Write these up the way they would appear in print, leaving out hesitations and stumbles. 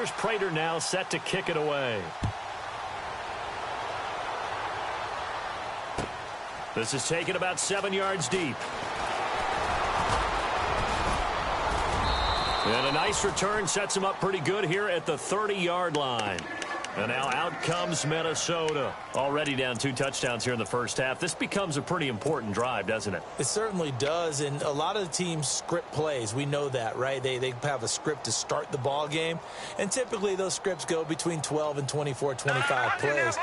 Here's Prater now set to kick it away. This is taken about 7 yards deep. And a nice return sets him up pretty good here at the 30-yard line. And now out comes Minnesota. Already down 2 touchdowns here in the first half. This becomes a pretty important drive, doesn't it? It certainly does, and a lot of the teams script plays. We know that, right? They have a script to start the ball game, and typically those scripts go between 12 and 24, 25 plays.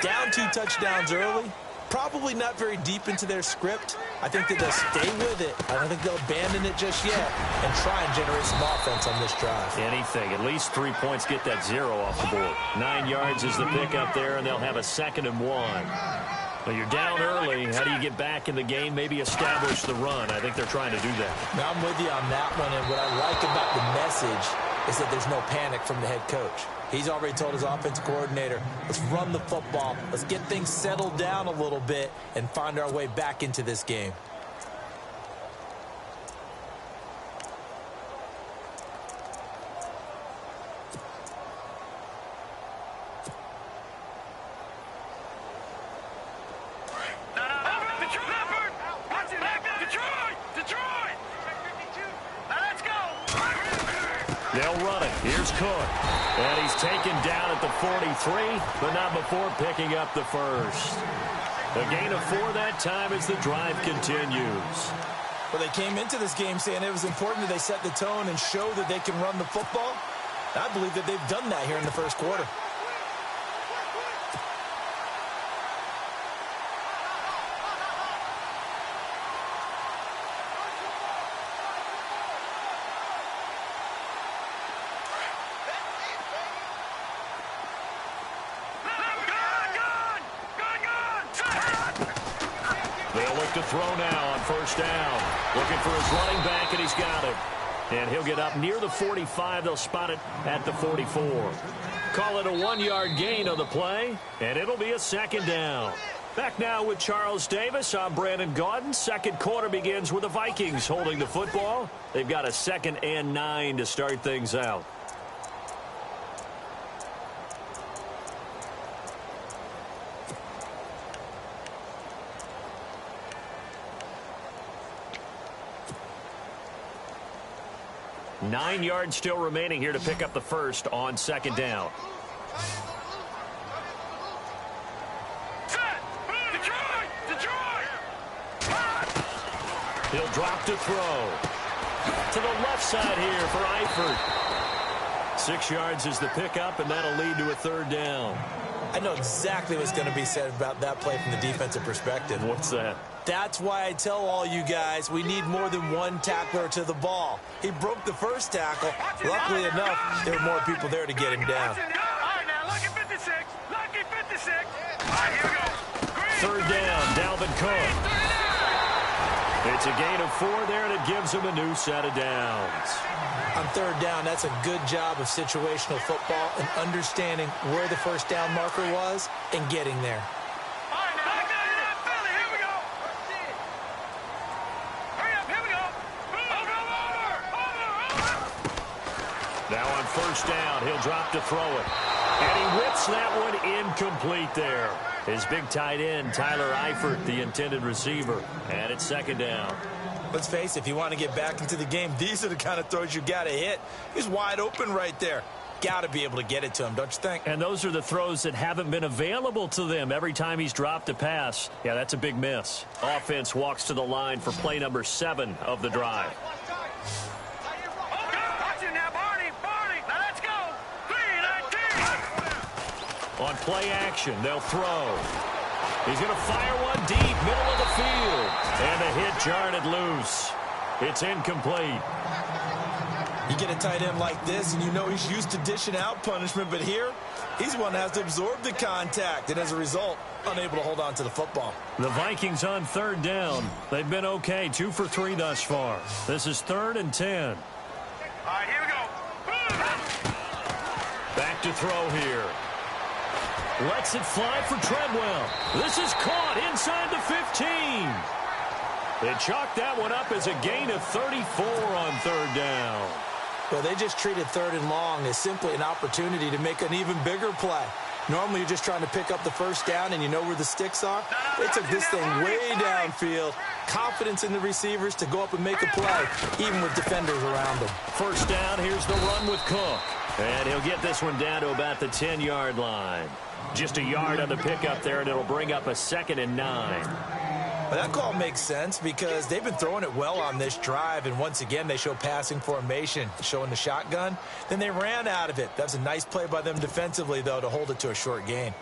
Down 2 touchdowns early, probably not very deep into their script. I think that they'll stay with it. I don't think they'll abandon it just yet and try and generate some offense on this drive. Anything. At least 3 points, get that 0 off the board. 9 yards is the pickup there, and they'll have a 2nd and 1. Well, you're down early. How do you get back in the game? Maybe establish the run. I think they're trying to do that. Now, I'm with you on that one, and what I like about the message is that there's no panic from the head coach. He's already told his offensive coordinator, let's run the football. Let's get things settled down a little bit and find our way back into this game. They'll run it. Here's Cook. And he's taken down at the 43, but not before picking up the first. A gain of 4 that time as the drive continues. Well, they came into this game saying it was important that they set the tone and show that they can run the football. I believe that they've done that here in the first quarter. To throw now on first down. Looking for his running back, and he's got it. And he'll get up near the 45. They'll spot it at the 44. Call it a 1-yard gain on the play, and it'll be a 2nd down. Back now with Charles Davis. I'm Brandon Gaudin. Second quarter begins with the Vikings holding the football. They've got a 2nd and 9 to start things out. Nine yards still remaining here to pick up the first on 2nd down. He'll drop to throw. To the left side here for Eifert. 6 yards is the pickup, and that'll lead to a 3rd down. I know exactly what's going to be said about that play from the defensive perspective. What's that? That's why I tell all you guys we need more than one tackler to the ball. He broke the first tackle. Luckily enough, there were more people there to get him down. All right, now, lucky 56. Lucky 56. All right, here we go. 3rd down, Dalvin Cook. It's a gain of 4 there, and it gives him a new set of downs. On 3rd down, that's a good job of situational football and understanding where the first down marker was and getting there. Now on first down, he'll drop to throw it. And he whips that one incomplete there. His big tight end, Tyler Eifert, the intended receiver. And it's 2nd down. Let's face it, if you want to get back into the game, these are the kind of throws you got to hit. He's wide open right there. Got to be able to get it to him, don't you think? And those are the throws that haven't been available to them every time he's dropped a pass. Yeah, that's a big miss. Offense walks to the line for play number 7 of the drive. On play action, they'll throw. He's going to fire one deep, middle of the field. And the hit jarred it loose. It's incomplete. You get a tight end like this, and you know he's used to dishing out punishment, but here, he's one that has to absorb the contact, and as a result, unable to hold on to the football. The Vikings on 3rd down. They've been okay, 2 for 3 thus far. This is 3rd and 10. All right, here we go. Back to throw here. Lets it fly for Treadwell. This is caught inside the 15. They chalked that one up as a gain of 34 on 3rd down. Well, they just treated 3rd and long as simply an opportunity to make an even bigger play. Normally, you're just trying to pick up the first down and you know where the sticks are. They took this thing way downfield. Confidence in the receivers to go up and make a play, even with defenders around them. First down, here's the run with Cook. And he'll get this one down to about the 10-yard line. Just a yard on the pickup there, and it'll bring up a 2nd and 9. Well, that call makes sense because they've been throwing it well on this drive, and once again, they show passing formation, showing the shotgun. Then they ran out of it. That was a nice play by them defensively, though, to hold it to a short gain.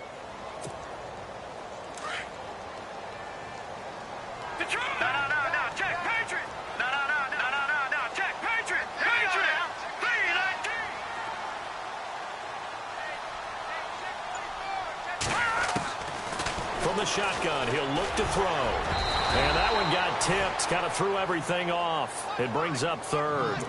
From the shotgun, he'll look to throw. And that one got tipped, kind of threw everything off. It brings up 3rd.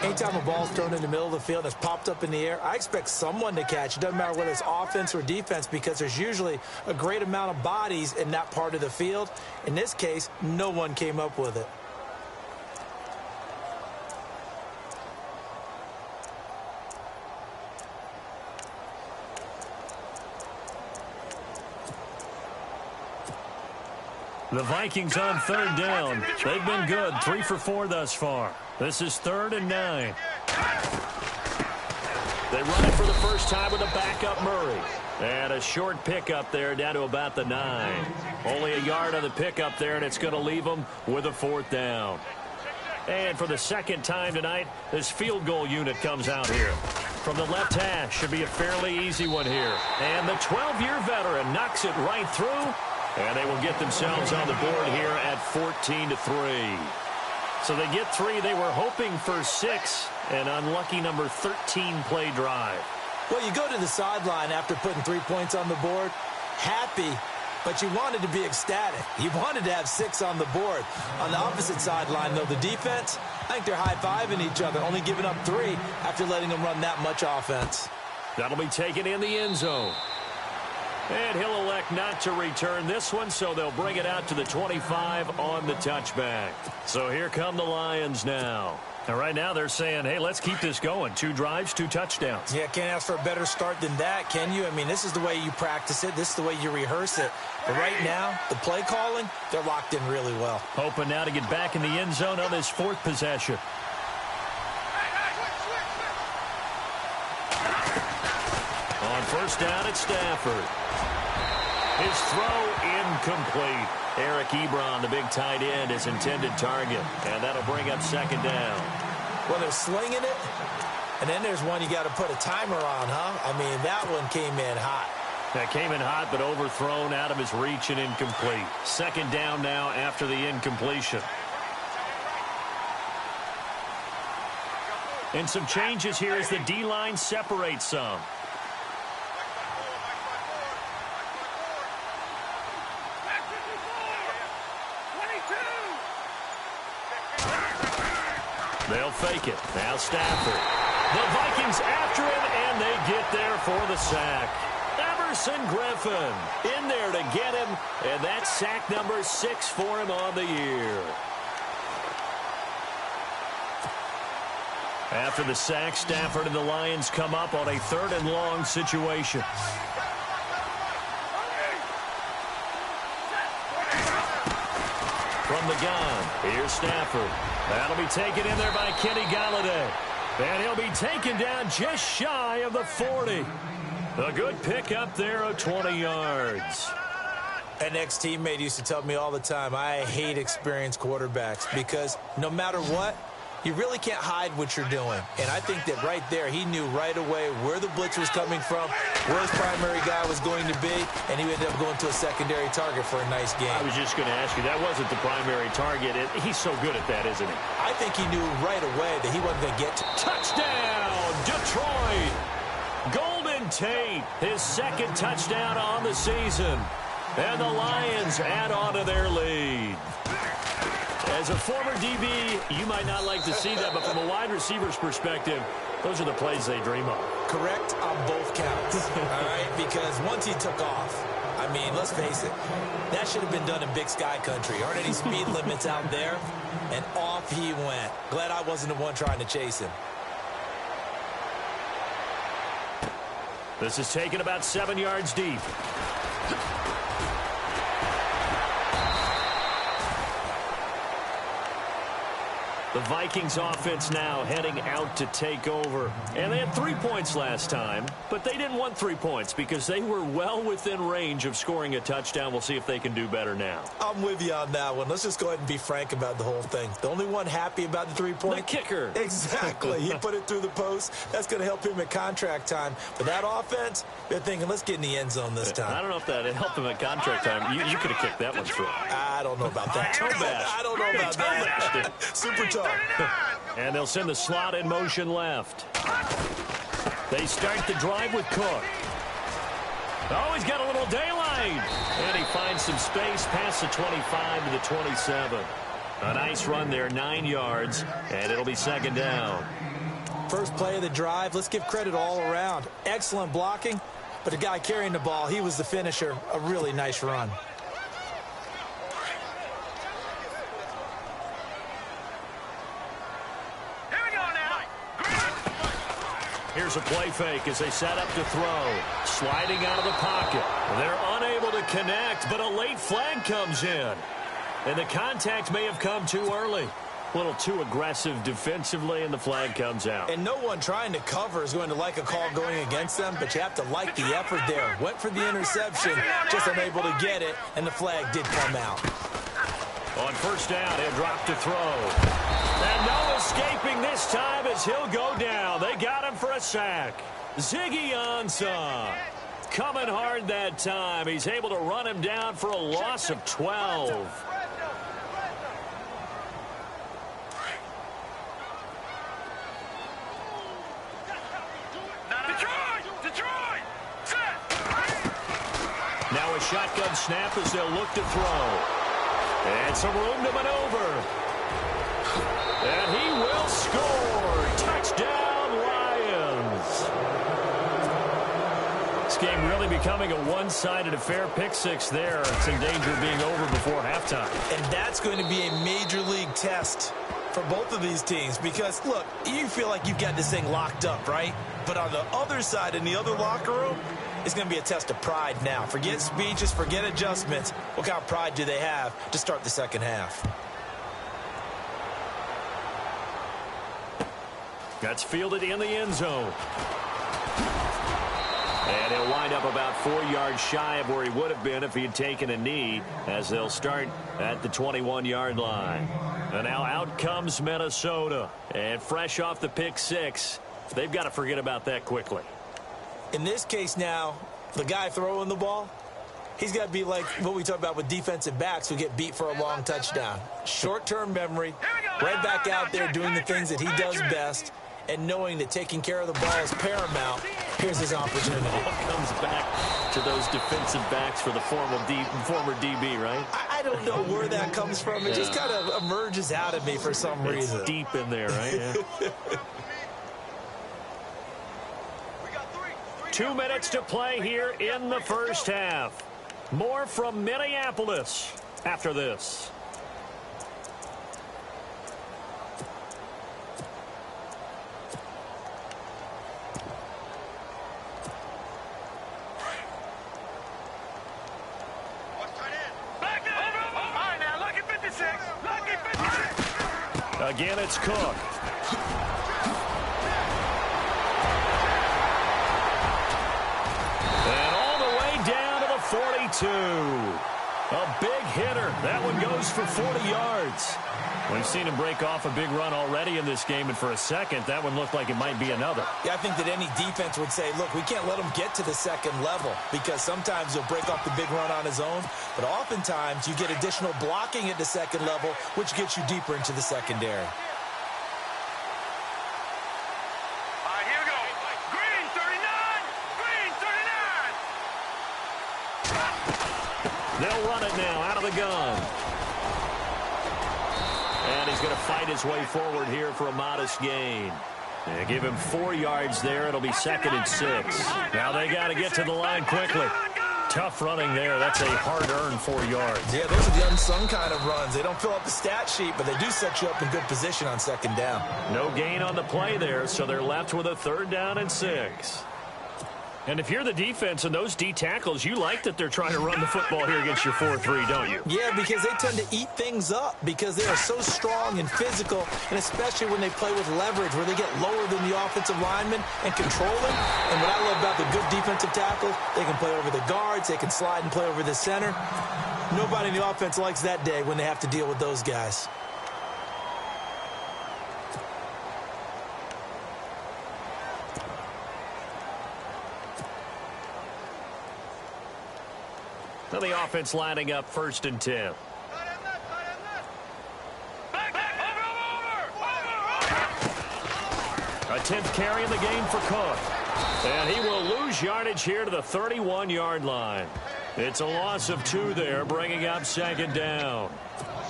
Anytime a ball's thrown in the middle of the field and it's popped up in the air, I expect someone to catch. It doesn't matter whether it's offense or defense because there's usually a great amount of bodies in that part of the field. In this case, no one came up with it. The Vikings on 3rd down. They've been good, 3 for 4 thus far. This is 3rd and 9. They run it for the first time with a backup Murray. And a short pickup there down to about the 9. Only a yard on the pickup there, and it's going to leave them with a 4th down. And for the 2nd time tonight, this field goal unit comes out here. From the left hash, should be a fairly easy one here. And the 12-year veteran knocks it right through. And they will get themselves on the board here at 14-3. So they get 3. They were hoping for 6. An unlucky number 13 play drive. Well, you go to the sideline after putting 3 points on the board, happy, but you wanted to be ecstatic. You wanted to have 6 on the board. On the opposite sideline, though, the defense, I think they're high-fiving each other, only giving up 3 after letting them run that much offense. That'll be taken in the end zone. And he'll elect not to return this one, so they'll bring it out to the 25 on the touchback. So here come the Lions now. And right now they're saying, hey, let's keep this going. 2 drives, 2 touchdowns. Yeah, can't ask for a better start than that, can you? I mean, this is the way you practice it. This is the way you rehearse it. But right now, the play calling, they're locked in really well. Hoping now to get back in the end zone on this 4th possession. On first down, it's Stafford. His throw incomplete. Eric Ebron, the big tight end, his intended target. And that'll bring up 2nd down. Well, they're slinging it. And then there's one you got to put a timer on, huh? I mean, that one came in hot. That came in hot, but overthrown, out of his reach and incomplete. 2nd down now after the incompletion. And some changes here as the D-line separates some. They'll fake it. Now Stafford. The Vikings after him, and they get there for the sack. Everson Griffin in there to get him, and that's sack number 6 for him on the year. After the sack, Stafford and the Lions come up on a 3rd and long situation. From the gun, here's Stafford. That'll be taken in there by Kenny Galladay. And he'll be taken down just shy of the 40. A good pick up there of 20 yards. An ex-teammate used to tell me all the time, I hate experienced quarterbacks because no matter what, you really can't hide what you're doing. And I think that right there, he knew right away where the blitz was coming from, where his primary guy was going to be, and he ended up going to a secondary target for a nice game. I was just going to ask you, that wasn't the primary target. He's so good at that, isn't he? I think he knew right away that he wasn't going to get to. Touchdown, Detroit! Golden Tate, his 2nd touchdown on the season. And the Lions add on to their lead. As a former DB, you might not like to see that, but from a wide receiver's perspective, those are the plays they dream of. Correct on both counts, all right? Because once he took off, I mean, let's face it. That should have been done in Big Sky Country. Aren't any speed limits out there? And off he went. Glad I wasn't the one trying to chase him. This is taken about 7 yards deep. The Vikings offense now heading out to take over. And they had 3 points last time, but they didn't want 3 points because they were well within range of scoring a touchdown. We'll see if they can do better now. I'm with you on that one. Let's just go ahead and be frank about the whole thing. The only one happy about the 3-point? The kicker. Exactly. He put it through the post. That's going to help him at contract time. But that offense, they're thinking, let's get in the end zone this time. I don't know if that helped him at contract time. You could have kicked that one through. I don't know about that. I don't know about that. Super tough. And they'll send the slot in motion left. They start the drive with Cook. Oh, he's got a little daylight. And he finds some space past the 25 to the 27. A nice run there, 9 yards, and it'll be second down. First play of the drive, let's give credit all around. Excellent blocking, but the guy carrying the ball, he was the finisher. A really nice run. Here's a play fake as they set up to throw. Sliding out of the pocket. They're unable to connect, but a late flag comes in. And the contact may have come too early. A little too aggressive defensively, and the flag comes out. And no one trying to cover is going to like a call going against them, but you have to like the effort there. Went for the interception, just unable to get it, and the flag did come out. On first down, he'll drop to throw. And no escaping this time as he'll go down. They got him for a sack. Ziggy Ansah coming hard that time. He's able to run him down for a loss of 12. Now a shotgun snap as they'll look to throw. And some room to maneuver. And he will score. Touchdown, Lions. This game really becoming a one-sided affair. Pick six there. It's in danger of being over before halftime. And that's going to be a major league test for both of these teams because, look, you feel like you've got this thing locked up, right? But on the other side, in the other locker room, it's going to be a test of pride now. Forget speeches, forget adjustments. What kind of pride do they have to start the second half? That's fielded in the end zone. And he'll wind up about 4 yards shy of where he would have been if he had taken a knee, as they'll start at the 21-yard line. And now out comes Minnesota. And fresh off the pick six, they've got to forget about that quickly. In this case now, the guy throwing the ball, he's got to be like what we talk about with defensive backs who get beat for a long touchdown. Short-term memory, right back out there doing the things that he does best, and knowing that taking care of the ball is paramount. Here's his opportunity. Comes back to those defensive backs for the former DB, right? I don't know where that comes from. It just kind of emerges out of me for some reason. It's deep in there, right? Yeah. 2 minutes to play here in the first half. More from Minneapolis after this. Again, it's Cook. And all the way down to the 42. A big hitter. That one goes for 40 yards. We've seen him break off a big run already in this game, and for a second, that one looked like it might be another. Yeah, I think that any defense would say, look, we can't let him get to the second level because sometimes he'll break off the big run on his own, but oftentimes you get additional blocking at the second level, which gets you deeper into the secondary. They'll run it now out of the gun. And he's going to fight his way forward here for a modest gain. They give him 4 yards there. It'll be 2nd and 6. Now they got to get to the line quickly. Tough running there. That's a hard-earned 4 yards. Yeah, those are the unsung kind of runs. They don't fill up the stat sheet, but they do set you up in good position on second down. No gain on the play there, so they're left with a 3rd down and 6. And if you're the defense and those D tackles, you like that they're trying to run the football here against your 4-3, don't you? Yeah, because they tend to eat things up because they are so strong and physical, and especially when they play with leverage where they get lower than the offensive linemen and control them. And what I love about the good defensive tackles, they can play over the guards, they can slide and play over the center. Nobody in the offense likes that day when they have to deal with those guys. Now the offense lining up 1st and 10. A 10th carry in the game for Cook. And he will lose yardage here to the 31-yard line. It's a loss of 2 there, bringing up 2nd down.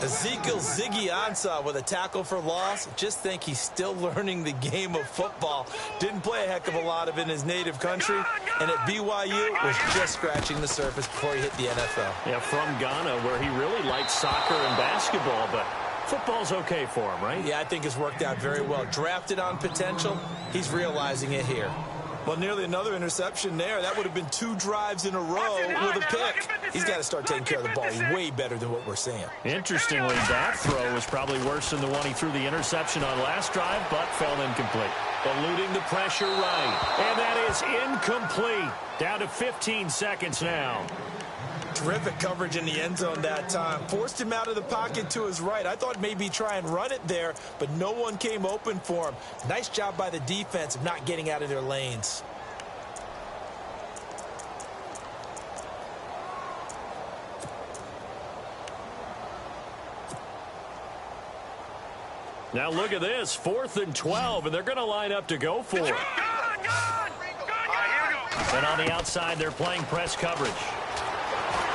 Ezekiel Ziggy Ansah with a tackle for loss. Just think he's still learning the game of football. Didn't play a heck of a lot of it in his native country. And at BYU, was just scratching the surface before he hit the NFL. Yeah, from Ghana, where he really liked soccer and basketball, but football's okay for him, right? Yeah, I think it's worked out very well. Drafted on potential, he's realizing it here. Well, nearly another interception there. That would have been 2 drives in a row with a pick. He's got to start taking care of the ball way better than what we're seeing. Interestingly, that throw was probably worse than the one he threw the interception on last drive, but fell incomplete. Eluding the pressure right. And that is incomplete. Down to 15 seconds now. Terrific coverage in the end zone that time. Forced him out of the pocket to his right. I thought maybe try and run it there, but no one came open for him. Nice job by the defense of not getting out of their lanes. Now look at this. 4th and 12, and they're going to line up to go for it. And on the outside, they're playing press coverage.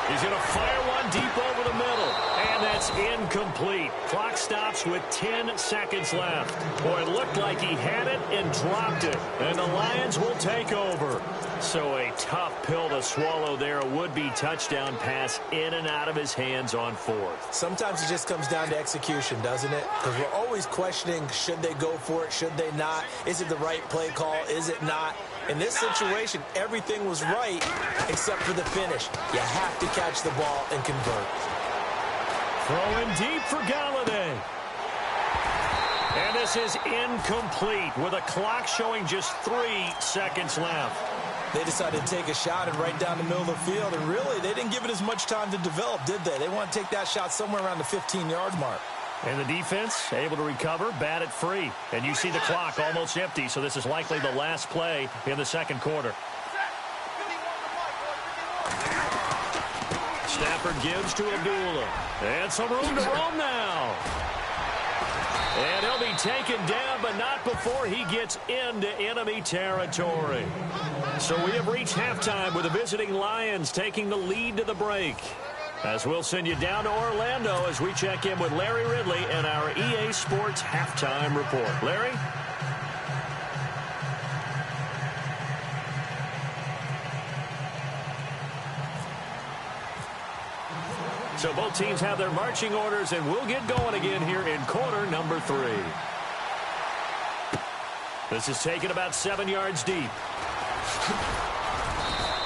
He's going to fire one deep over the middle, and that's incomplete. Clock stops with 10 seconds left. Boy, it looked like he had it and dropped it, and the Lions will take over. So a tough pill to swallow there. A would-be touchdown pass in and out of his hands on 4th. Sometimes it just comes down to execution, doesn't it? Because we're always questioning, should they go for it, should they not? Is it the right play call? Is it not? In this situation, everything was right except for the finish. You have to catch the ball and convert. Throwing deep for Galladay. And this is incomplete with a clock showing just 3 seconds left. They decided to take a shot and right down the middle of the field, and really, they didn't give it as much time to develop, did they? They want to take that shot somewhere around the 15-yard mark. And the defense able to recover, bat it free. And you see the clock almost empty, so this is likely the last play in the 2nd quarter. Stafford gives to Abdullah. And some room to roam now. And he'll be taken down, but not before he gets into enemy territory. So we have reached halftime with the visiting Lions taking the lead to the break. As we'll send you down to Orlando as we check in with Larry Ridley and our EA Sports Halftime Report. Larry? So both teams have their marching orders, and we'll get going again here in quarter number 3. This is taken about 7 yards deep.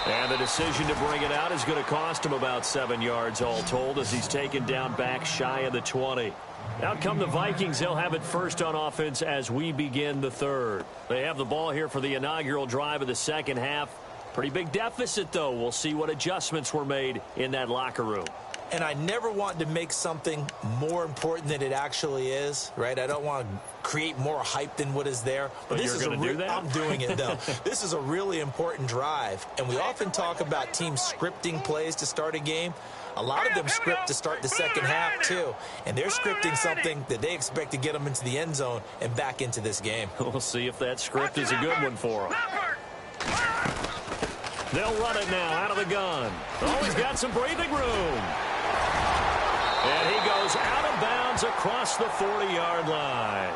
And the decision to bring it out is going to cost him about 7 yards all told as he's taken down back shy of the 20. Out come the Vikings. They'll have it first on offense as we begin the 3rd. They have the ball here for the inaugural drive of the 2nd half. Pretty big deficit, though. We'll see what adjustments were made in that locker room. And I never want to make something more important than it actually is, right? I don't want to create more hype than what is there. But this is going to do that? I'm doing it, though. This is a really important drive. And we often talk about teams scripting plays to start a game. A lot of them script to start the 2nd half, too. And they're scripting something that they expect to get them into the end zone and back into this game. We'll see if that script is a good one for them. They'll run it now out of the gun. Oh, he's got some breathing room. And he goes out of bounds across the 40-yard line.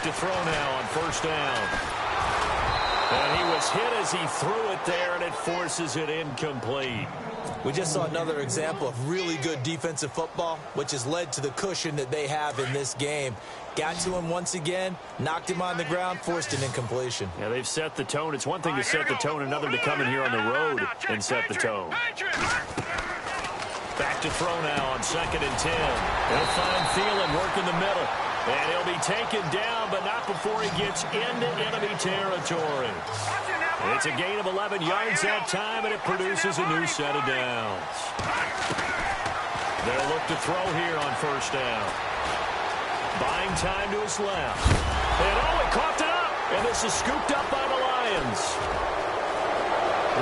to throw now on first down. And he was hit as he threw it there, and it forces it incomplete. We just saw another example of really good defensive football, which has led to the cushion that they have in this game. Got to him once again, knocked him on the ground, forced an incompletion. Yeah, they've set the tone. It's one thing to set the tone, another to come in here on the road and set the tone. Back to throw now on 2nd and 10. He'll find Thielen working the middle. And he'll be taken down, but not before he gets into enemy territory. It's a gain of 11 yards that time, and it produces a new set of downs. They'll look to throw here on first down. Buying time to his left. And he coughed it up. And this is scooped up by the Lions.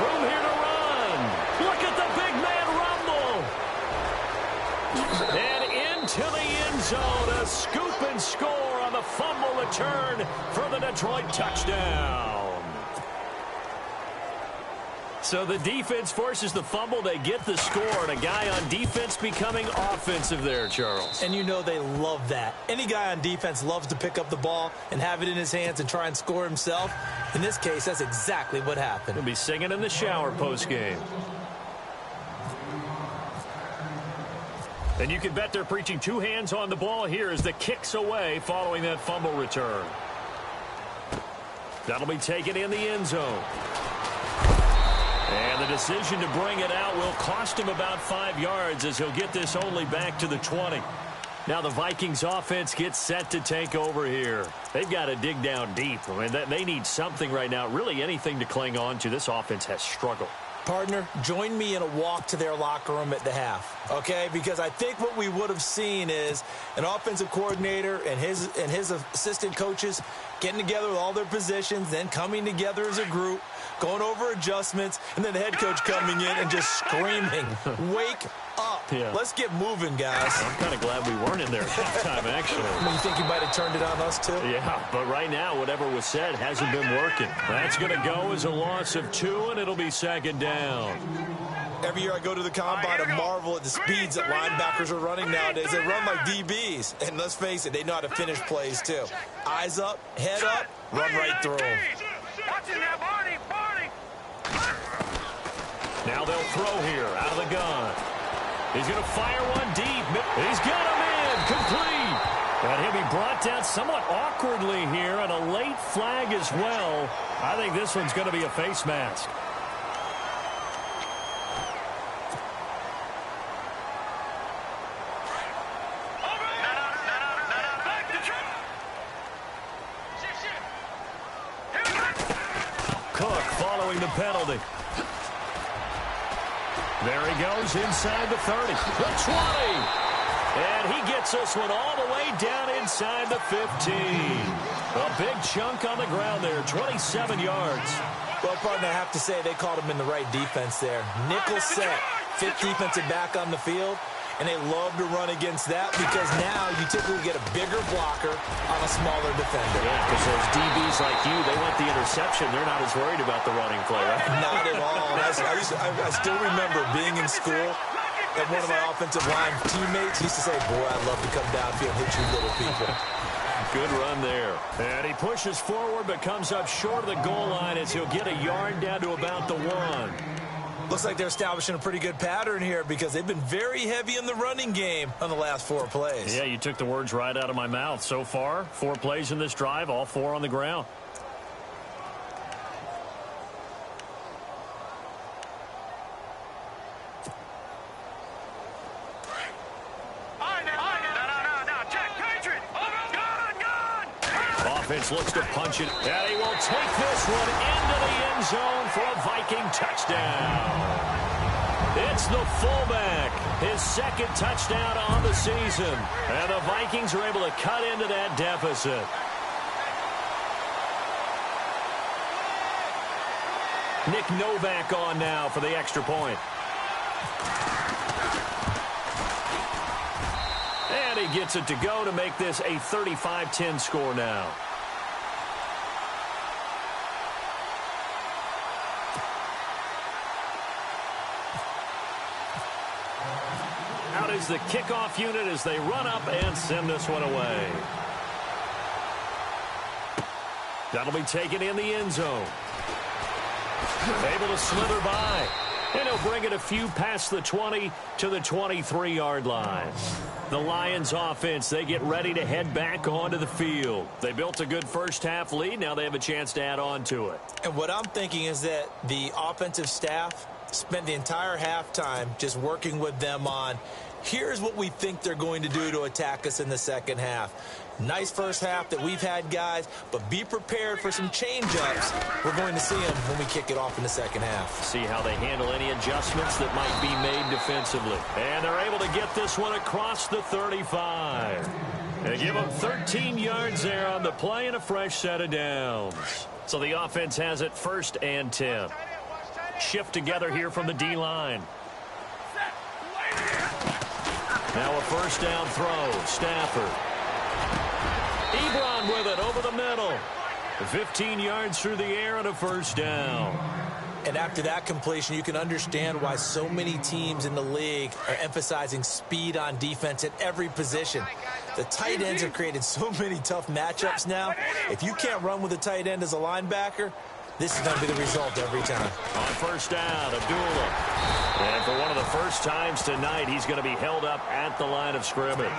Room here to run. Look at the big man rumble. And into the end zone. A scoop and score on the fumble return for the Detroit touchdown. So the defense forces the fumble. They get the score, and a guy on defense becoming offensive there, Charles. And you know they love that. Any guy on defense loves to pick up the ball and have it in his hands and try and score himself. In this case, that's exactly what happened. He'll be singing in the shower post-game. And you can bet they're preaching two hands on the ball here as the kick's away following that fumble return. That'll be taken in the end zone. And the decision to bring it out will cost him about 5 yards as he'll get this only back to the 20. Now the Vikings offense gets set to take over here. They've got to dig down deep. I mean, they need something right now, really anything to cling on to. This offense has struggled. Partner, join me in a walk to their locker room at the half, okay? Because I think what we would have seen is an offensive coordinator and his assistant coaches getting together with all their positions, then coming together as a group, going over adjustments, and then the head coach coming in and just screaming, wake up. Yeah. Let's get moving, guys. I'm kind of glad we weren't in there at halftime, actually. You think you might have turned it on us, too? Yeah, but right now, whatever was said hasn't been working. That's going to go as a loss of 2, and it'll be 2nd down. Every year I go to the combine and marvel at the speeds that linebackers are running nowadays. They run like DBs. And let's face it, they know how to finish plays, too. Eyes up, head up, run right through them. Now they'll throw here out of the gun. He's going to fire one deep. He's got him in. Complete. And he'll be brought down somewhat awkwardly here, and a late flag as well. I think this one's going to be a face mask. Cook following the penalty. There he goes inside the 30, the 20. And he gets this one all the way down inside the 15. A big chunk on the ground there, 27 yards. Well, partner, I have to say they called him in the right defense there. Nickel set, fifth defensive back on the field. And they love to run against that because now you typically get a bigger blocker on a smaller defender. Yeah, because those DBs like you, they want the interception. They're not as worried about the running play, right? Not at all. I still remember being in school, and one of my offensive line teammates used to say, boy, I'd love to come downfield and hit you little people. Good run there. And he pushes forward but comes up short of the goal line as he'll get a yard down to about the 1. Looks like they're establishing a pretty good pattern here because they've been very heavy in the running game on the last 4 plays. Yeah, you took the words right out of my mouth. So far, 4 plays in this drive, all 4 on the ground. Offense looks to punch it, and he will take this one into the end zone for a Viking touchdown. It's the fullback, his 2nd touchdown on the season, and the Vikings are able to cut into that deficit. Nick Novak on now for the extra point. And he gets it to go to make this a 35-10 score now. Out is the kickoff unit as they run up and send this one away. That'll be taken in the end zone. Able to slither by. And he'll bring it a few past the 20 to the 23-yard line. The Lions offense, they get ready to head back onto the field. They built a good first-half lead. Now they have a chance to add on to it. And what I'm thinking is that the offensive staff spent the entire halftime just working with them on, here's what we think they're going to do to attack us in the second half. Nice first half that we've had, guys, but be prepared for some change-ups. We're going to see them when we kick it off in the second half. See how they handle any adjustments that might be made defensively. And they're able to get this one across the 35. They give them 13 yards there on the play and a fresh set of downs. So the offense has it 1st and 10. Shift together here from the D-line. Now a first down throw. Stafford. Ebron with it over the middle. 15 yards through the air and a first down. And after that completion, you can understand why so many teams in the league are emphasizing speed on defense at every position. The tight ends have created so many tough matchups now. If you can't run with a tight end as a linebacker, this is going to be the result every time. On first down, Abdullah. And for one of the first times tonight, he's going to be held up at the line of scrimmage.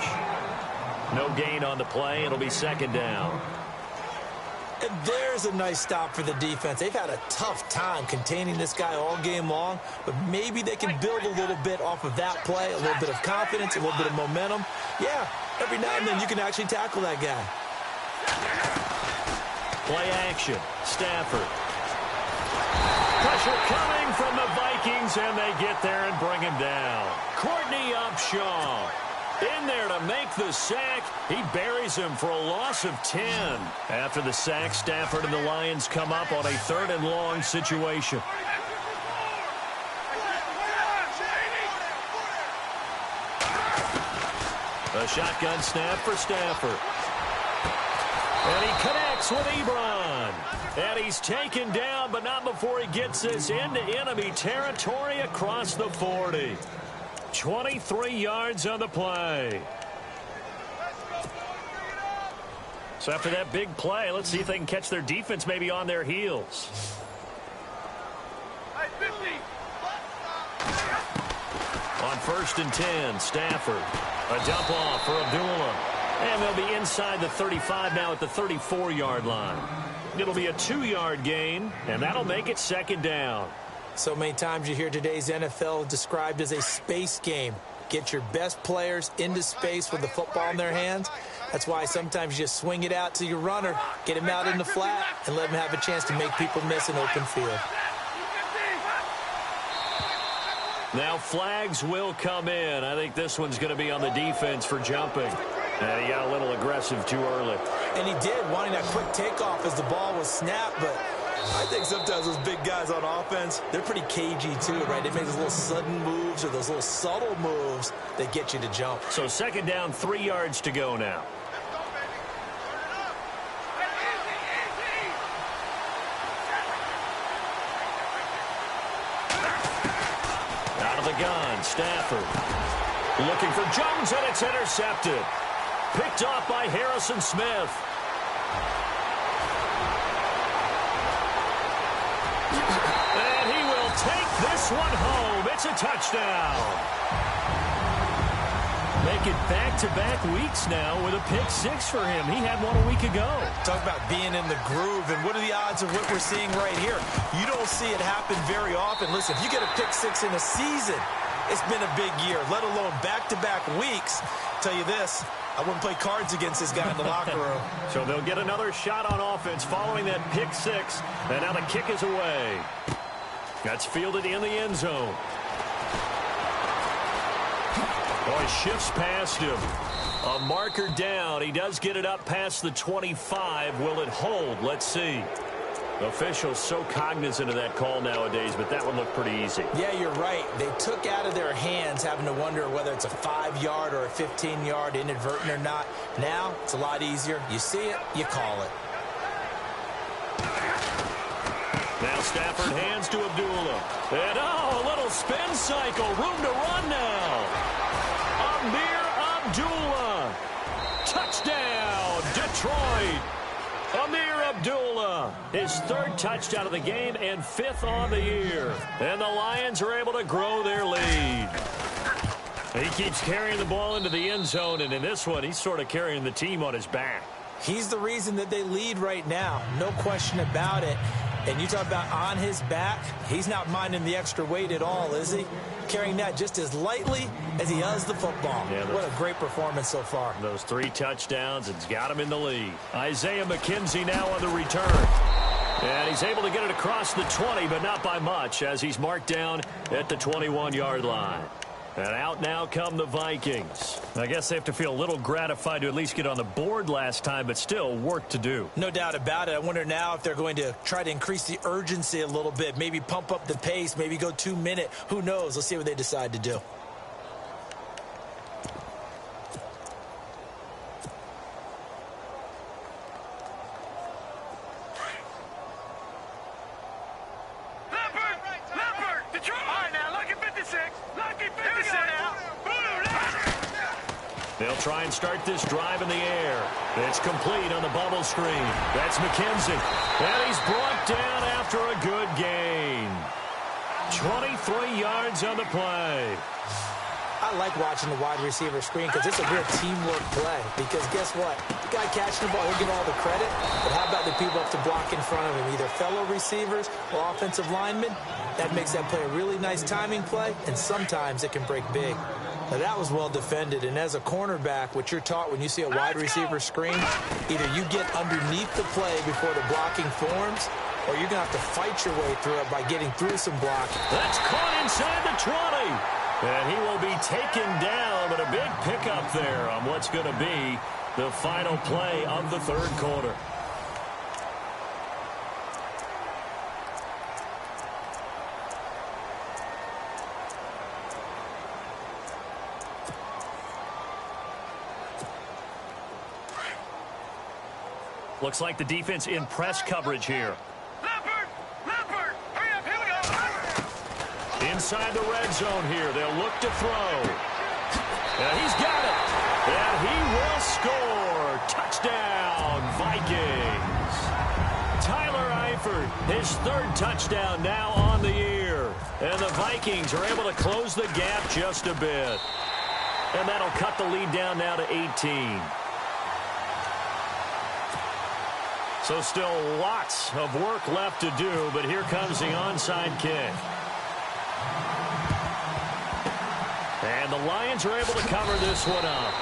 No gain on the play. It'll be 2nd down. And there's a nice stop for the defense. They've had a tough time containing this guy all game long, but maybe they can build a little bit off of that play, a little bit of confidence, a little bit of momentum. Yeah, every now and then you can actually tackle that guy. Play action. Stafford. Pressure coming from the Vikings, and they get there and bring him down. Courtney Upshaw in there to make the sack. He buries him for a loss of 10. After the sack, Stafford and the Lions come up on a 3rd and long situation. A shotgun snap for Stafford. And he connects with Ebron. And he's taken down, but not before he gets this into enemy territory across the 40. 23 yards on the play. So after that big play, let's see if they can catch their defense maybe on their heels. On 1st and 10, Stafford. A dump off for Abdullah. And they'll be inside the 35 now at the 34-yard line. It'll be a 2-yard gain, and that'll make it 2nd down. So many times you hear today's NFL described as a space game. Get your best players into space with the football in their hands. That's why sometimes you just swing it out to your runner, get him out in the flat, and let him have a chance to make people miss an open field. Now flags will come in. I think this one's going to be on the defense for jumping. And he got a little aggressive too early. And he did, wanting that quick takeoff as the ball was snapped, but I think sometimes those big guys on offense, they're pretty cagey too, right? They make those little sudden moves or those little subtle moves that get you to jump. So 2nd down, 3 yards to go now. Out of the gun, Stafford. Looking for Jones, and it's intercepted. Picked off by Harrison Smith. And he will take this one home. It's a touchdown. Make it back-to-back weeks now with a pick 6 for him. He had one a week ago. Talk about being in the groove, and what are the odds of what we're seeing right here? You don't see it happen very often. Listen, if you get a pick 6 in a season, it's been a big year, let alone back-to-back weeks. I'll tell you this, I wouldn't play cards against this guy in the locker room. So they'll get another shot on offense following that pick 6, and now the kick is away. That's fielded in the end zone. Oh, he shifts past him. A marker down. He does get it up past the 25. Will it hold? Let's see. Officials so cognizant of that call nowadays, but that one looked pretty easy. Yeah, you're right. They took out of their hands having to wonder whether it's a 5-yard or a 15-yard inadvertent or not. Now, it's a lot easier. You see it, you call it. Now Stafford hands to Abdullah. And a little spin cycle. Room to run now. Amir Abdullah. Touchdown, Detroit. Amir Abdullah, his 3rd touchdown of the game and 5th on the year. And the Lions are able to grow their lead. He keeps carrying the ball into the end zone, and in this one, he's sort of carrying the team on his back. He's the reason that they lead right now. No question about it. And you talk about on his back, he's not minding the extra weight at all, is he? Carrying that just as lightly as he does the football. Yeah, what a great performance so far. Those 3 touchdowns, it's got him in the lead. Isaiah McKenzie now on the return. And he's able to get it across the 20, but not by much, as he's marked down at the 21-yard line. And out now come the Vikings. I guess they have to feel a little gratified to at least get on the board last time, but still work to do. No doubt about it. I wonder now if they're going to try to increase the urgency a little bit, maybe pump up the pace, maybe go 2-minute. Who knows? Let's see what they decide to do. They'll try and start this drive in the air. It's complete on the bubble screen. That's McKenzie. And he's brought down after a good gain. 23 yards on the play. I like watching the wide receiver screen because it's a real teamwork play. Because guess what? The guy catching the ball, he'll get all the credit. But how about the people up to block in front of him? Either fellow receivers or offensive linemen. That makes that play a really nice timing play. And sometimes it can break big. Now, that was well defended, and as a cornerback, what you're taught when you see a wide receiver screen, either you get underneath the play before the blocking forms, or you're going to have to fight your way through it by getting through some blocking. That's caught inside the 20, and he will be taken down, but a big pickup there on what's going to be the final play of the 3rd quarter. Looks like the defense in press coverage here. Leopard, hurry up, here we go. Inside the red zone here, they'll look to throw. And he's got it. And he will score. Touchdown, Vikings. Tyler Eifert, his 3rd touchdown now on the year. And the Vikings are able to close the gap just a bit. And that'll cut the lead down now to 18. So still lots of work left to do, but here comes the onside kick. And the Lions are able to cover this one up.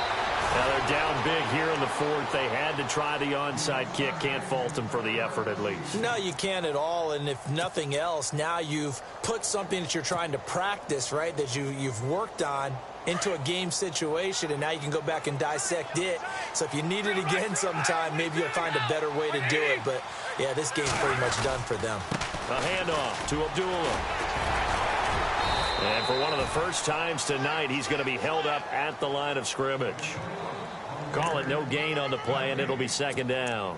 Now they're down big here in the 4th. They had to try the onside kick. Can't fault them for the effort at least. No, you can't at all. And if nothing else, now you've put something that you're trying to practice, right, that you've worked on into a game situation, and now you can go back and dissect it. So if you need it again sometime, maybe you'll find a better way to do it. But, yeah, this game's pretty much done for them. A handoff to Abdullah. And for one of the first times tonight, he's going to be held up at the line of scrimmage. Call it no gain on the play, and it'll be 2nd down.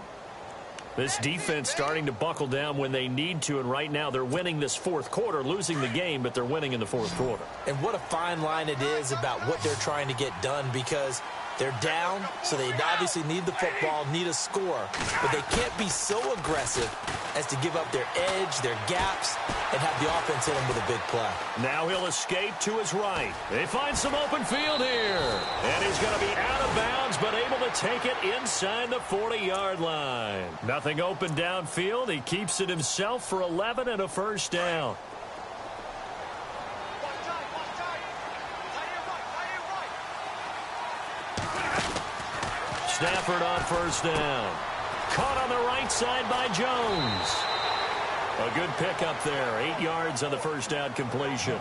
This defense starting to buckle down when they need to, and right now they're winning this 4th quarter, losing the game, but they're winning in the 4th quarter. And what a fine line it is about what they're trying to get done, because they're down, so they obviously need the football, need a score, but they can't be so aggressive as to give up their edge, their gaps, and have the offense hit them with a big play. Now he'll escape to his right. They find some open field here, and he's going to be out of bounds, but able to take it inside the 40-yard line. Nothing open downfield. He keeps it himself for 11 and a 1st down. Stafford on 1st down. Caught on the right side by Jones. A good pickup there. 8 yards on the 1st down completion.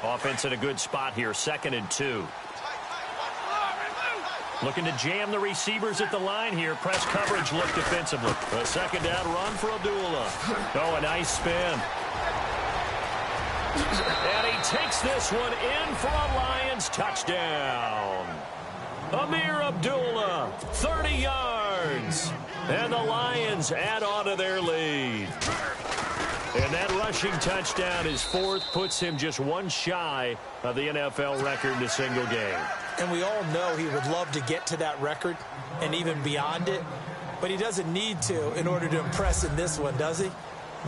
Offense in a good spot here. 2nd and 2. Looking to jam the receivers at the line here. Press coverage look defensively. A 2nd down run for Abdullah. Oh, a nice spin. And he takes this one in for a Lions touchdown. Amir Abdullah, 30 yards. And the Lions add on to their lead. And that rushing touchdown, his fourth, puts him just one shy of the NFL record in a single game. And we all know he would love to get to that record and even beyond it, but he doesn't need to in order to impress in this one, does he?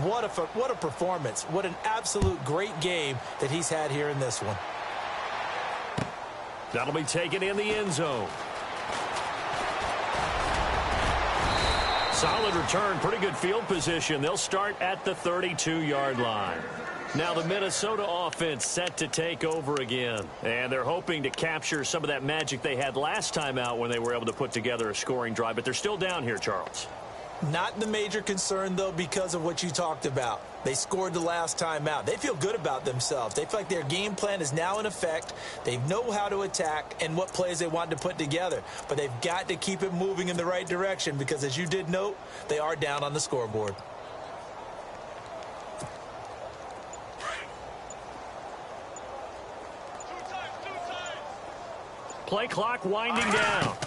What a performance. What an absolute great game that he's had here in this one. That'll be taken in the end zone. Solid return, pretty good field position. They'll start at the 32-yard line. Now the Minnesota offense set to take over again. And they're hoping to capture some of that magic they had last time out when they were able to put together a scoring drive. But they're still down here, Charles. Not the major concern, though, because of what you talked about. They scored the last time out. They feel good about themselves. They feel like their game plan is now in effect. They know how to attack and what plays they want to put together. But they've got to keep it moving in the right direction because, as you did note, they are down on the scoreboard. Play clock winding down.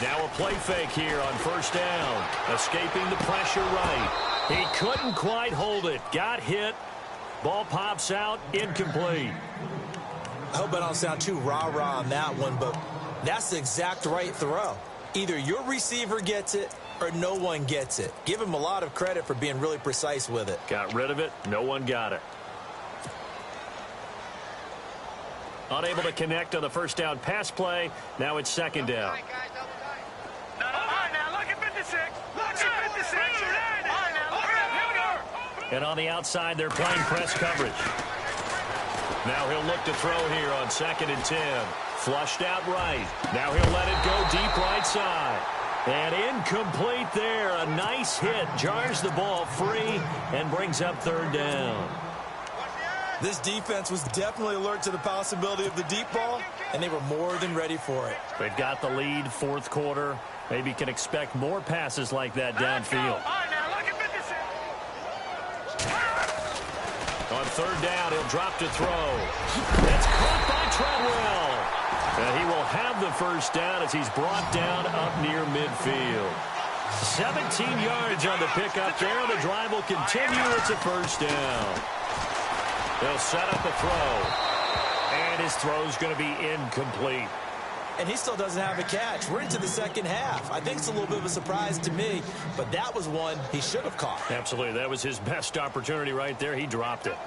Now a play fake here on first down. Escaping the pressure right. He couldn't quite hold it. Got hit. Ball pops out. Incomplete. I hope I don't sound too rah-rah on that one, but that's the exact right throw. Either your receiver gets it or no one gets it. Give him a lot of credit for being really precise with it. Got rid of it. No one got it. Unable to connect on the first down pass play. Now it's second down. And on the outside, they're playing press coverage. Now he'll look to throw here on 2nd and 10. Flushed out right. Now he'll let it go deep right side. And incomplete there. A nice hit. Jars the ball free and brings up 3rd down. This defense was definitely alert to the possibility of the deep ball, and they were more than ready for it. They've got the lead, 4th quarter. Maybe can expect more passes like that downfield. On 3rd down, he'll drop to throw. It's caught by Treadwell. And he will have the first down as he's brought down up near midfield. 17 yards on the pickup there. The drive will continue. It's a first down. They'll set up a throw. And his throw's going to be incomplete. And he still doesn't have a catch. We're into the second half. I think it's a little bit of a surprise to me, but that was one he should have caught. Absolutely. That was his best opportunity right there. He dropped it.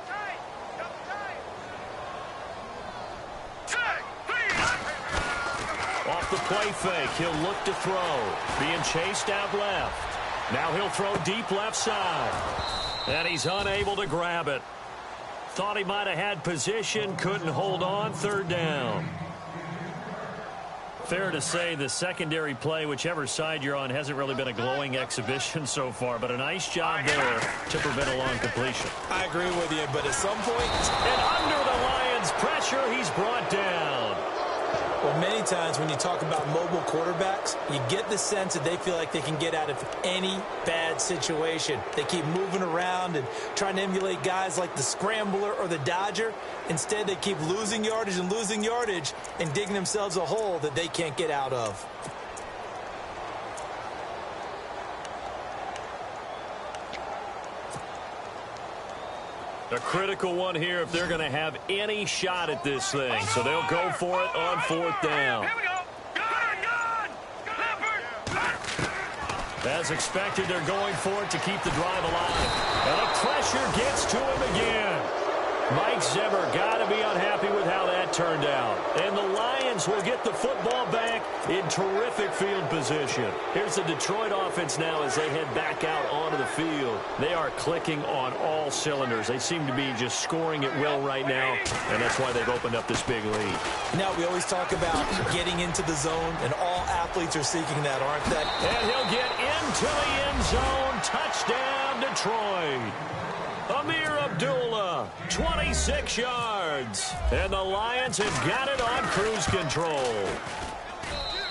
Off the play fake, he'll look to throw. Being chased out left. Now he'll throw deep left side. And he's unable to grab it. Thought he might have had position, couldn't hold on. 3rd down. Fair to say the secondary play, whichever side you're on, hasn't really been a glowing exhibition so far, but a nice job there to prevent a long completion. I agree with you, but at some point... And under the Lions' pressure, he's brought down. Well, many times when you talk about mobile quarterbacks, you get the sense that they feel like they can get out of any bad situation. They keep moving around and trying to emulate guys like the Scrambler or the Dodger. Instead, they keep losing yardage and digging themselves a hole that they can't get out of. A critical one here if they're going to have any shot at this thing. So they'll go for it on 4th down. As expected, they're going for it to keep the drive alive. And the pressure gets to him again. Mike Zimmer got to be unhappy with how that turned out. And the Lions will get the football back in terrific field position. Here's the Detroit offense now as they head back out onto the field. They are clicking on all cylinders. They seem to be just scoring at will right now, and that's why they've opened up this big lead. Now, we always talk about getting into the zone, and all athletes are seeking that, aren't they? And he'll get into the end zone. Touchdown, Detroit. Amir Abdullah, 26 yards. And the Lions have got it on cruise control.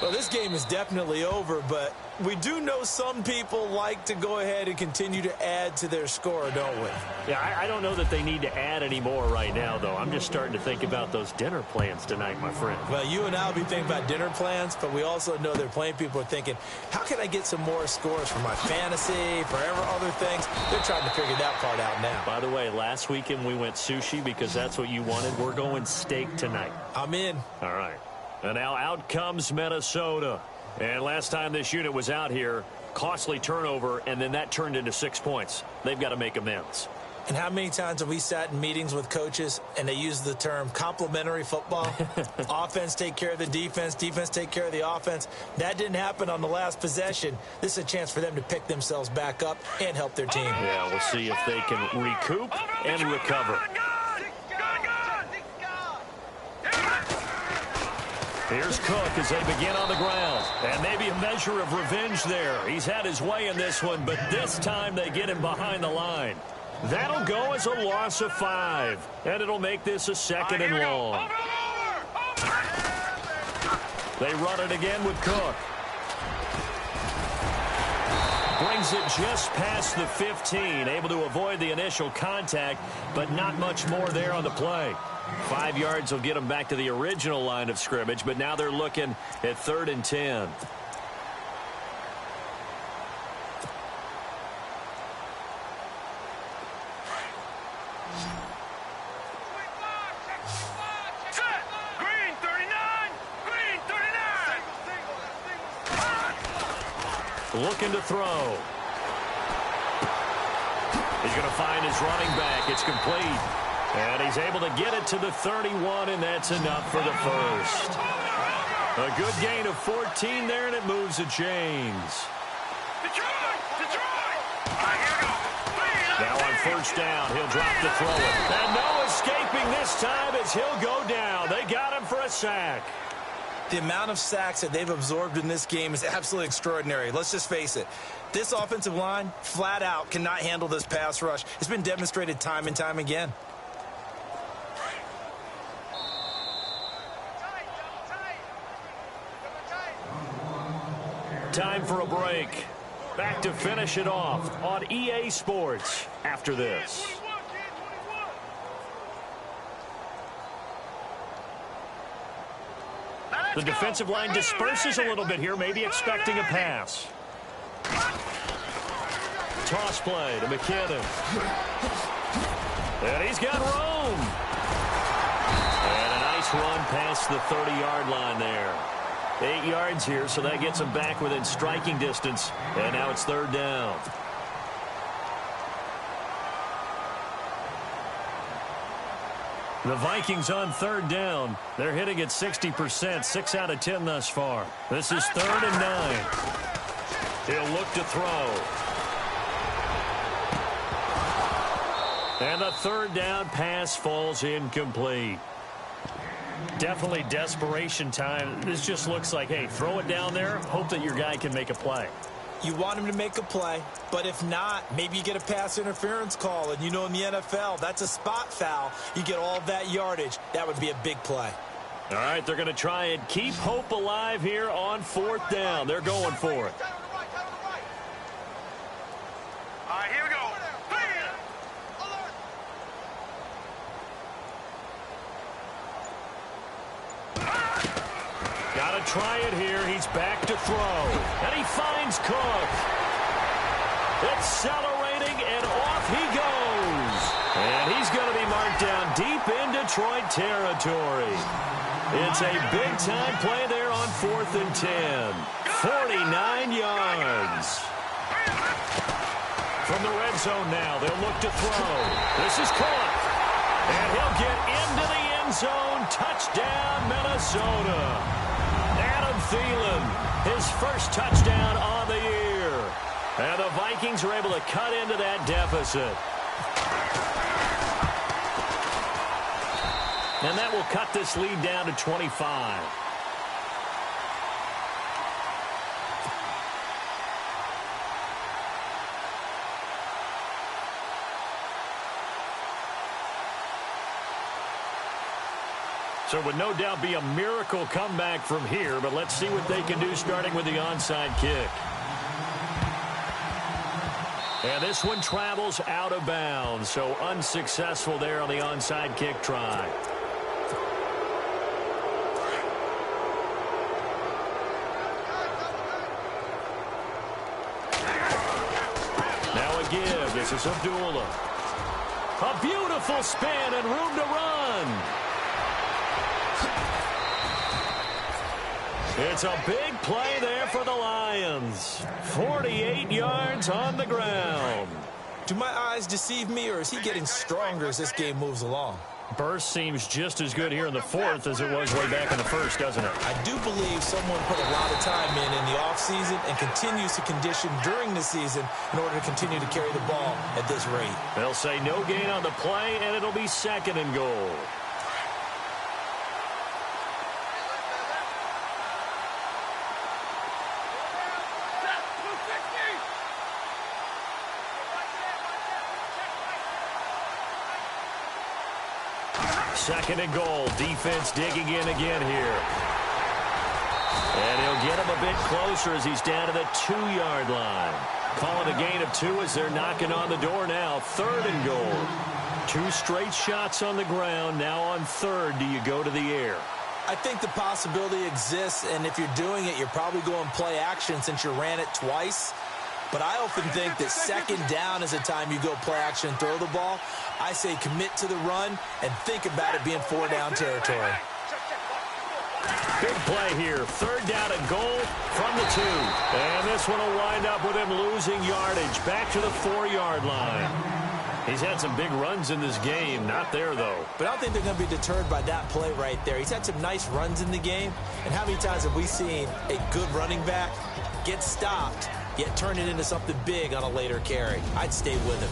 Well, this game is definitely over, but we do know some people like to go ahead and continue to add to their score, don't we? Yeah, I don't know that they need to add any more right now, though. I'm just starting to think about those dinner plans tonight, my friend. Well, you and I will be thinking about dinner plans, but we also know there are plenty of people are thinking, how can I get some more scores for my fantasy, for other things? They're trying to figure that part out now. By the way, last weekend we went sushi because that's what you wanted. We're going steak tonight. I'm in. All right. And now out comes Minnesota. And last time this unit was out here, costly turnover, and then that turned into 6 points. They've got to make amends. And how many times have we sat in meetings with coaches and they use the term complementary football? Offense take care of the defense, defense take care of the offense. That didn't happen on the last possession. This is a chance for them to pick themselves back up and help their team. Yeah, we'll see if they can recoup and recover. Here's Cook as they begin on the ground. And maybe a measure of revenge there. He's had his way in this one, but this time they get him behind the line. That'll go as a loss of 5. And it'll make this a 2nd and long. They run it again with Cook. Brings it just past the 15. Able to avoid the initial contact, but not much more there on the play. 5 yards will get them back to the original line of scrimmage, but now they're looking at 3rd and 10. Green 39! Green 39! Looking to throw. He's going to find his running back. It's complete. And he's able to get it to the 31, and that's enough for the first. A good gain of 14 there, and it moves the chains. Now on first down, he'll drop to throw it. And no escaping this time as he'll go down. They got him for a sack. The amount of sacks that they've absorbed in this game is absolutely extraordinary. Let's just face it. This offensive line, flat out, cannot handle this pass rush. It's been demonstrated time and time again. Time for a break. Back to finish it off on EA Sports after this. The defensive line disperses a little bit here, maybe expecting a pass. Toss play to McKinnon. And he's got room. And a nice run past the 30-yard line there. 8 yards here, so that gets him back within striking distance. And now it's 3rd down. The Vikings on 3rd down. They're hitting at 60%, 6 out of 10 thus far. This is 3rd and 9. He'll look to throw. And the 3rd down pass falls incomplete. Definitely desperation time. This just looks like, hey, throw it down there, hope that your guy can make a play. You want him to make a play, but if not, maybe you get a pass interference call, and you know in the NFL, that's a spot foul. You get all of that yardage. That would be a big play. All right, they're going to try and keep hope alive here on 4th down. They're going for it. All right, here we go. Got to try it here. He's back to throw. And he finds Cook. Accelerating, and off he goes. And he's going to be marked down deep in Detroit territory. It's a big-time play there on 4th and 10. 49 yards. From the red zone now, they'll look to throw. This is Cook. And he'll get into the end zone. Touchdown, Minnesota. Adam Thielen, his first touchdown on the year. And the Vikings are able to cut into that deficit. And that will cut this lead down to 25. So it would no doubt be a miracle comeback from here, but let's see what they can do starting with the onside kick. And this one travels out of bounds, so unsuccessful there on the onside kick try. Now a give. This is Abdullah. A beautiful spin and room to run. It's a big play there for the Lions. 48 yards on the ground. Do my eyes deceive me, or is he getting stronger as this game moves along? Burst seems just as good here in the fourth as it was way back in the first, doesn't it? I do believe someone put a lot of time in the offseason and continues to condition during the season in order to continue to carry the ball at this rate. They'll say no gain on the play, and it'll be 2nd and goal. Second and goal. Defense digging in again here. And he'll get him a bit closer as he's down to the 2-yard line. Call it a gain of 2 as they're knocking on the door now. 3rd and goal. 2 straight shots on the ground. Now on 3rd, do you go to the air? I think the possibility exists, and if you're doing it, you're probably going play action since you ran it twice. But I often think that 2nd down is the time you go play action and throw the ball. I say commit to the run and think about it being 4-down territory. Big play here. 3rd down and goal from the 2. And this one will wind up with him losing yardage. Back to the 4-yard line. He's had some big runs in this game. Not there, though. But I don't think they're going to be deterred by that play right there. He's had some nice runs in the game. And how many times have we seen a good running back get stopped, yet turn it into something big on a later carry? I'd stay with him.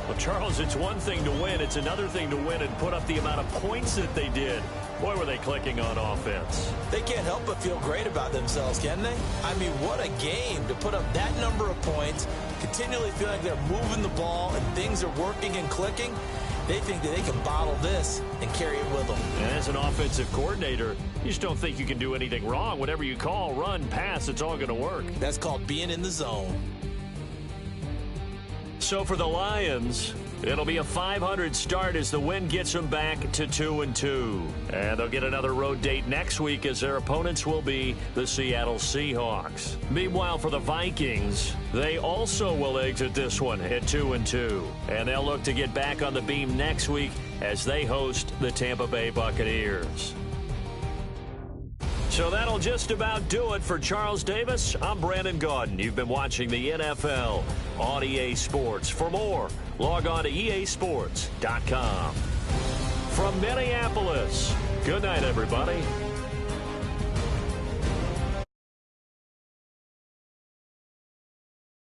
Well, Charles, it's one thing to win. It's another thing to win and put up the amount of points that they did. Boy, were they clicking on offense. They can't help but feel great about themselves, can they? I mean, what a game to put up that number of points, continually feel like they're moving the ball and things are working and clicking. They think that they can bottle this and carry it with them. And as an offensive coordinator, you just don't think you can do anything wrong. Whatever you call, run, pass, it's all going to work. That's called being in the zone. So for the Lions, it'll be a .500 start as the win gets them back to 2-2. And they'll get another road date next week as their opponents will be the Seattle Seahawks. Meanwhile, for the Vikings, they also will exit this one at 2-2. And they'll look to get back on the beam next week as they host the Tampa Bay Buccaneers. So that'll just about do it for Charles Davis. I'm Brandon Gaudin. You've been watching the NFL on EA Sports. For more, log on to easports.com. From Minneapolis, good night, everybody.